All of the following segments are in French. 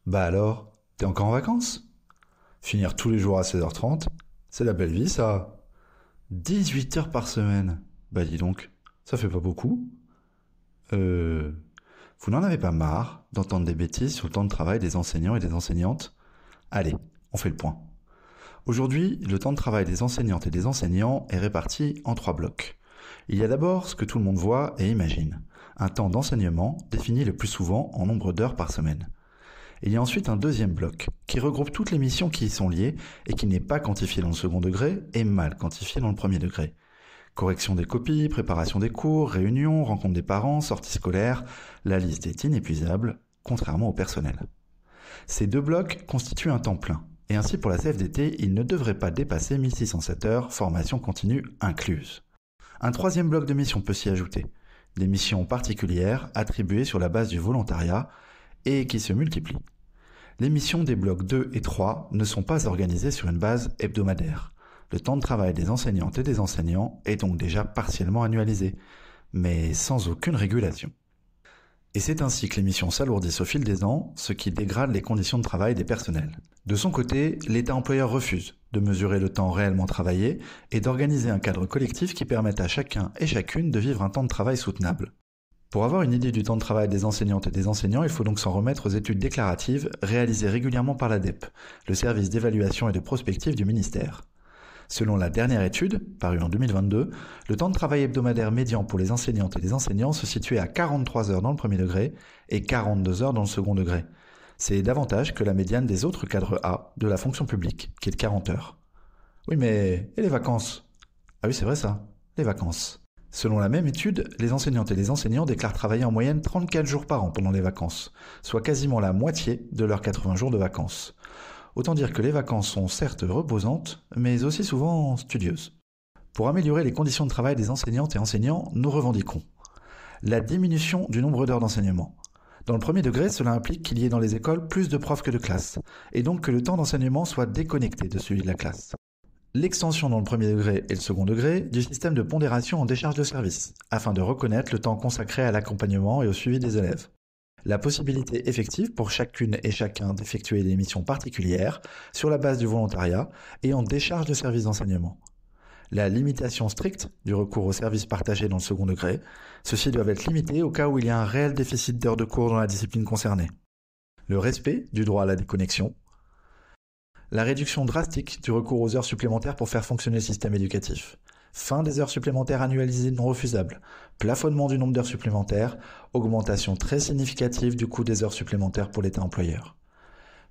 Bah alors, t'es encore en vacances? Finir tous les jours à 16h30, c'est la belle vie ça. 18 heures par semaine. Bah dis donc, ça fait pas beaucoup. Euh... Vous n'en avez pas marre d'entendre des bêtises sur le temps de travail des enseignants et des enseignantes? Allez, on fait le point. Aujourd'hui, le temps de travail des enseignantes et des enseignants est réparti en 3 blocs. Il y a d'abord ce que tout le monde voit et imagine, un temps d'enseignement défini le plus souvent en nombre d'heures par semaine. Il y a ensuite un deuxième bloc, qui regroupe toutes les missions qui y sont liées et qui n'est pas quantifié dans le second degré et mal quantifié dans le premier degré. Correction des copies, préparation des cours, réunions, rencontres des parents, sorties scolaires, la liste est inépuisable, contrairement au personnel. Ces 2 blocs constituent un temps plein, et ainsi pour la CFDT, il ne devrait pas dépasser 1607 heures, formation continue incluse. Un 3e bloc de missions peut s'y ajouter, des missions particulières attribuées sur la base du volontariat et qui se multiplient. Les missions des blocs 2 et 3 ne sont pas organisées sur une base hebdomadaire. Le temps de travail des enseignantes et des enseignants est donc déjà partiellement annualisé, mais sans aucune régulation. Et c'est ainsi que les missions s'alourdissent au fil des ans, ce qui dégrade les conditions de travail des personnels. De son côté, l'État employeur refuse de mesurer le temps réellement travaillé et d'organiser un cadre collectif qui permette à chacun et chacune de vivre un temps de travail soutenable. Pour avoir une idée du temps de travail des enseignantes et des enseignants, il faut donc s'en remettre aux études déclaratives réalisées régulièrement par l'ADEP, le service d'évaluation et de prospective du ministère. Selon la dernière étude, parue en 2022, le temps de travail hebdomadaire médian pour les enseignantes et les enseignants se situait à 43 heures dans le premier degré et 42 heures dans le second degré. C'est davantage que la médiane des autres cadres A de la fonction publique, qui est de 40 heures. Oui mais, et les vacances? Ah oui c'est vrai ça, les vacances. Selon la même étude, les enseignantes et les enseignants déclarent travailler en moyenne 34 jours par an pendant les vacances, soit quasiment la moitié de leurs 80 jours de vacances. Autant dire que les vacances sont certes reposantes, mais aussi souvent studieuses. Pour améliorer les conditions de travail des enseignantes et enseignants, nous revendiquons la diminution du nombre d'heures d'enseignement. Dans le premier degré, cela implique qu'il y ait dans les écoles plus de profs que de classes, et donc que le temps d'enseignement soit déconnecté de celui de la classe. L'extension dans le premier degré et le second degré du système de pondération en décharge de service, afin de reconnaître le temps consacré à l'accompagnement et au suivi des élèves. La possibilité effective pour chacune et chacun d'effectuer des missions particulières sur la base du volontariat et en décharge de service d'enseignement. La limitation stricte du recours aux services partagés dans le second degré, ceux-ci doivent être limités au cas où il y a un réel déficit d'heures de cours dans la discipline concernée. Le respect du droit à la déconnexion. La réduction drastique du recours aux heures supplémentaires pour faire fonctionner le système éducatif. Fin des heures supplémentaires annualisées non refusables, plafonnement du nombre d'heures supplémentaires, augmentation très significative du coût des heures supplémentaires pour l'État employeur.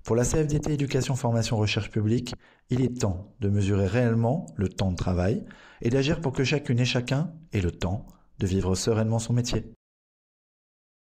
Pour la CFDT Éducation Formation Recherche Publique, il est temps de mesurer réellement le temps de travail et d'agir pour que chacune et chacun ait le temps de vivre sereinement son métier.